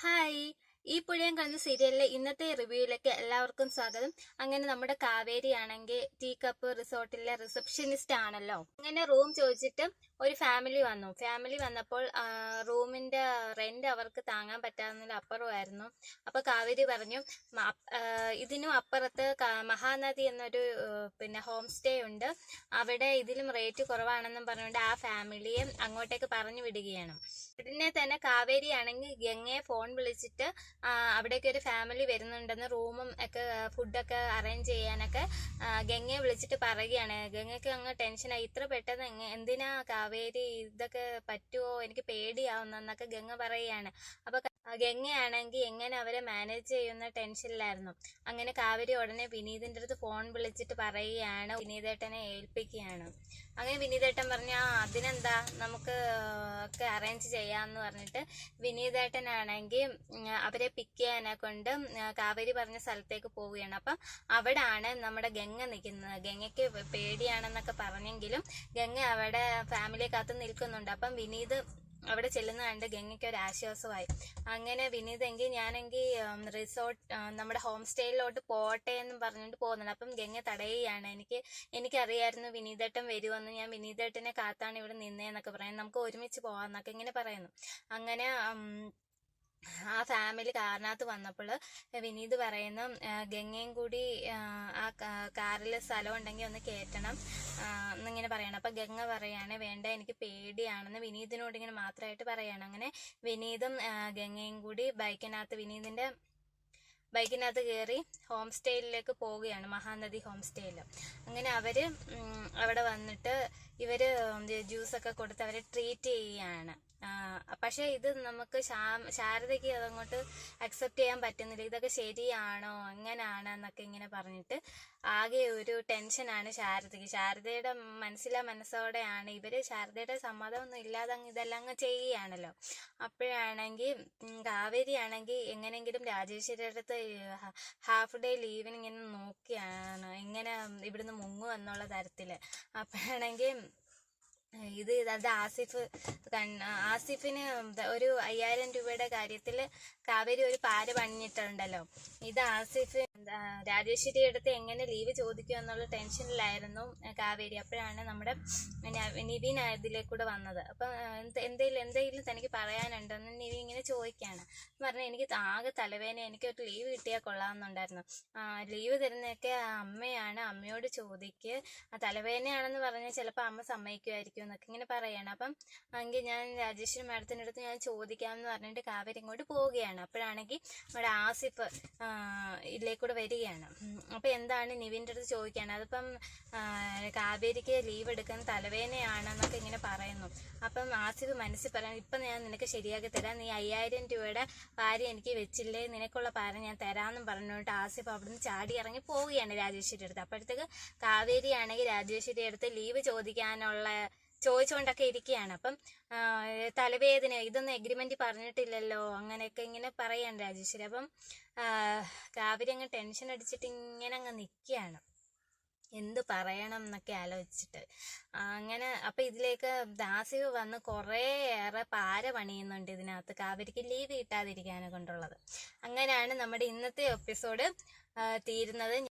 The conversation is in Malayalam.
ഹായ്, ഈ പുഴയും കളഞ്ഞ സീരിയലിലെ ഇന്നത്തെ റിവ്യൂയിലേക്ക് എല്ലാവർക്കും സ്വാഗതം. അങ്ങനെ നമ്മുടെ കാവേരി ആണെങ്കിൽ ടീ കപ്പ് റിസോർട്ടിലെ റിസപ്ഷനിസ്റ്റ് ആണല്ലോ. അങ്ങനെ റൂം ചോദിച്ചിട്ട് ഒരു ഫാമിലി വന്നു. ഫാമിലി വന്നപ്പോൾ റൂമിന്റെ റെന്റ് അവർക്ക് താങ്ങാൻ പറ്റാവുന്നതിൽ അപ്പുറമായിരുന്നു. അപ്പൊ കാവേരി പറഞ്ഞു, ഇതിനും അപ്പുറത്ത് മഹാനദി എന്നൊരു ഹോം സ്റ്റേ ഉണ്ട്, അവിടെ ഇതിലും റേറ്റ് കുറവാണെന്നും പറഞ്ഞുകൊണ്ട് ആ ഫാമിലിയെ അങ്ങോട്ടേക്ക് പറഞ്ഞു വിടുകയാണ്. ഉടനെ തന്നെ കാവേരി ആണെങ്കിൽ ഗംഗയെ ഫോൺ വിളിച്ചിട്ട് അവിടേക്ക് ഒരു ഫാമിലി വരുന്നുണ്ടെന്ന്, റൂമും ഒക്കെ ഫുഡൊക്കെ അറേഞ്ച് ചെയ്യാനൊക്കെ ഗംഗയെ വിളിച്ചിട്ട് പറയുകയാണ്. ഗംഗയ്ക്ക് അങ്ങ് ടെൻഷനായി, ഇത്ര പെട്ടെന്ന് എന്തിനാ കാവേരി, ഇതൊക്കെ പറ്റുമോ, എനിക്ക് പേടിയാവുന്നൊക്കെ ഗംഗ പറയുകയാണ്. അപ്പൊ ഗംഗയാണെങ്കിൽ എങ്ങനെ അവരെ മാനേജ് ചെയ്യുന്ന ടെൻഷനിലായിരുന്നു. അങ്ങനെ കാവേരി ഉടനെ വിനീതിന്റെ അടുത്ത് ഫോൺ വിളിച്ചിട്ട് പറയുകയാണ്, വിനീതേട്ടനെ ഏൽപ്പിക്കുകയാണ്. അങ്ങനെ വിനീതേട്ടൻ പറഞ്ഞ അതിനെന്താ, നമുക്ക് ഒക്കെ അറേഞ്ച് ചെയ്യാന്ന് പറഞ്ഞിട്ട് വിനീതേട്ടനാണെങ്കിൽ അവരെ പിക്ക് ചെയ്യാനെ കൊണ്ട് കാവേരി പറഞ്ഞ സ്ഥലത്തേക്ക് പോവുകയാണ്. അപ്പം അവിടാണ് നമ്മുടെ ഗംഗ നിൽക്കുന്നത്. ഗംഗയ്ക്ക് പേടിയാണെന്നൊക്കെ പറഞ്ഞെങ്കിലും ഗംഗ അവിടെ ഫാമിലിയെ കാത്ത് നിൽക്കുന്നുണ്ട്. അപ്പം വിനീത് അവിടെ ചെല്ലുന്ന കണ്ട് ഗംഗയ്ക്ക് ഒരു ആശ്വാസമായി. അങ്ങനെ വിനീതെങ്കിൽ ഞാനെങ്കിൽ നമ്മുടെ ഹോം സ്റ്റേയിലോട്ട് പോട്ടെ എന്നും പറഞ്ഞിട്ട് പോകുന്നുണ്ട്. അപ്പം ഗംഗ തടയുകയാണ്. എനിക്കറിയായിരുന്നു വിനീതേട്ടൻ വരുമെന്ന്, ഞാൻ വിനീതേട്ടനെ കാത്താണ് ഇവിടെ നിന്നേന്നൊക്കെ പറയുന്നത്, നമുക്ക് ഒരുമിച്ച് പോവാന്നൊക്കെ ഇങ്ങനെ പറയുന്നു. അങ്ങനെ ആ ഫാമിലി കാറിനകത്ത് വന്നപ്പോൾ വിനീത് പറയുന്നു, ഗംഗയും കൂടി ആ കാറിൽ സ്ഥലം ഉണ്ടെങ്കിൽ ഒന്ന് കയറ്റണം എന്നിങ്ങനെ പറയണം. അപ്പൊ ഗംഗ പറയാണ്, വേണ്ട എനിക്ക് പേടിയാണെന്ന് വിനീതിനോട് ഇങ്ങനെ മാത്രമായിട്ട് പറയാണ്. അങ്ങനെ വിനീതും ഗംഗയും കൂടി വിനീതിന്റെ ബൈക്കിനകത്ത് കയറി ഹോം സ്റ്റേയിലേക്ക് പോവുകയാണ്, മഹാനദി ഹോം സ്റ്റേയിൽ. അങ്ങനെ അവര് അവിടെ വന്നിട്ട് ഇവര് ജ്യൂസൊക്കെ കൊടുത്ത് അവരെ ട്രീറ്റ് ചെയ്യുകയാണ്. പക്ഷെ ഇത് നമുക്ക് ശാരദയ്ക്ക് അതങ്ങോട്ട് അക്സെപ്റ്റ് ചെയ്യാൻ പറ്റുന്നില്ല. ഇതൊക്കെ ശരിയാണോ, എങ്ങനെയാണെന്നൊക്കെ ഇങ്ങനെ പറഞ്ഞിട്ട് ആകെ ഒരു ടെൻഷനാണ് ശാരദയ്ക്ക്. ശാരദയുടെ മനസ്സോടെയാണ് ഇവര്, ശാരദയുടെ സമ്മതമൊന്നും ഇല്ലാതെ ഇതെല്ലാം അങ്ങ് ചെയ്യുകയാണല്ലോ. അപ്പോഴാണെങ്കിൽ കാവേരി ആണെങ്കിൽ എങ്ങനെയെങ്കിലും രാജേശ്വരിയുടെ അടുത്ത് ഹാഫ് ഡേ ലീവിന് ഇങ്ങനെ നോക്കിയാണ്, എങ്ങനെ ഇവിടുന്ന് മുങ്ങും എന്നുള്ള തരത്തില്. അപ്പോഴാണെങ്കിൽ അത് ആസിഫിന് ഒരു 5000 രൂപയുടെ കാര്യത്തിൽ കാവേരി ഒരു പാര പണിഞ്ഞിട്ടുണ്ടല്ലോ. ഇത് ആസിഫ് രാജേശ്വരിയുടെ അടുത്ത് എങ്ങനെ ലീവ് ചോദിക്കും എന്നുള്ള ടെൻഷനിലായിരുന്നു കാവേരി. അപ്പോഴാണ് നമ്മുടെ നിവിൻ ഇതിലേക്കൂടെ വന്നത്. അപ്പൊ എന്തെങ്കിലും തനിക്ക് പറയാനുണ്ടെന്ന് നിവിൻ ഇങ്ങനെ ചോദിക്കാണ്. പറഞ്ഞാൽ എനിക്ക് ആകെ തലവേദന, എനിക്കൊരു ലീവ് കിട്ടിയാൽ കൊള്ളാമെന്നുണ്ടായിരുന്നു. ലീവ് തരുന്നതൊക്കെ അമ്മയാണ്, അമ്മയോട് ചോദിക്ക്, തലവേദനയാണെന്ന് പറഞ്ഞാൽ ചിലപ്പോൾ അമ്മ സമ്മതിക്കുമായിരിക്കും എന്നൊക്കെ ഇങ്ങനെ പറയാണ്. അപ്പം എങ്കിൽ ഞാൻ രാജേശ്വരി മാഡത്തിൻ്റെ അടുത്ത് ഞാൻ ചോദിക്കാമെന്ന് പറഞ്ഞിട്ട് കാവേരി ഇങ്ങോട്ട് പോവുകയാണ്. അപ്പോഴാണെങ്കിൽ നമ്മുടെ ആസിഫ് ഇതിലേക്കൂടെ വരികയാണ്. അപ്പൊ എന്താണ് നിവിൻ്റെ അടുത്ത് ചോദിക്കുകയാണ്. അതിപ്പം കാവേരിക്ക് ലീവ് എടുക്കുന്ന തലവേദനയാണെന്നൊക്കെ ഇങ്ങനെ പറയുന്നു. അപ്പം ആസിഫ് മനസ്സിൽ പറയാൻ, ഇപ്പം ഞാൻ നിനക്ക് ശരിയാക്കി തരാം, നീ 5000 രൂപയുടെ പാര എനിക്ക് വെച്ചില്ലേ, നിനക്കുള്ള പാര ഞാൻ തരാമെന്നും പറഞ്ഞുകൊണ്ട് ആസിഫ് അവിടുന്ന് ചാടി ഇറങ്ങി പോവുകയാണ് രാജേശ്വരി അടുത്ത്. അപ്പോഴത്തേക്ക് കാവേരി ആണെങ്കിൽ രാജേശ്വരി അടുത്ത് ലീവ് ചോദിച്ചുകൊണ്ടൊക്കെ ഇരിക്കുകയാണ്. അപ്പം തലവേദന, ഇതൊന്നും എഗ്രിമെന്റ് പറഞ്ഞിട്ടില്ലല്ലോ, അങ്ങനെയൊക്കെ ഇങ്ങനെ പറയാണ് രാജേശ്വരി. അപ്പം കാവേരി അങ്ങ് ടെൻഷൻ അടിച്ചിട്ട് ഇങ്ങനെ അങ്ങ് നിൽക്കുകയാണ്, എന്ത് പറയണം എന്നൊക്കെ ആലോചിച്ചിട്ട്. അങ്ങനെ അപ്പൊ ഇതിലേക്ക് ദാസിവ് വന്ന് കുറേയേറെ പാര പണിയുന്നുണ്ട് ഇതിനകത്ത്, കാവേരിക്ക് ലീവ് കിട്ടാതിരിക്കാനെ കൊണ്ടുള്ളത്. അങ്ങനെയാണ് നമ്മുടെ ഇന്നത്തെ എപ്പിസോഡ് തീരുന്നത്.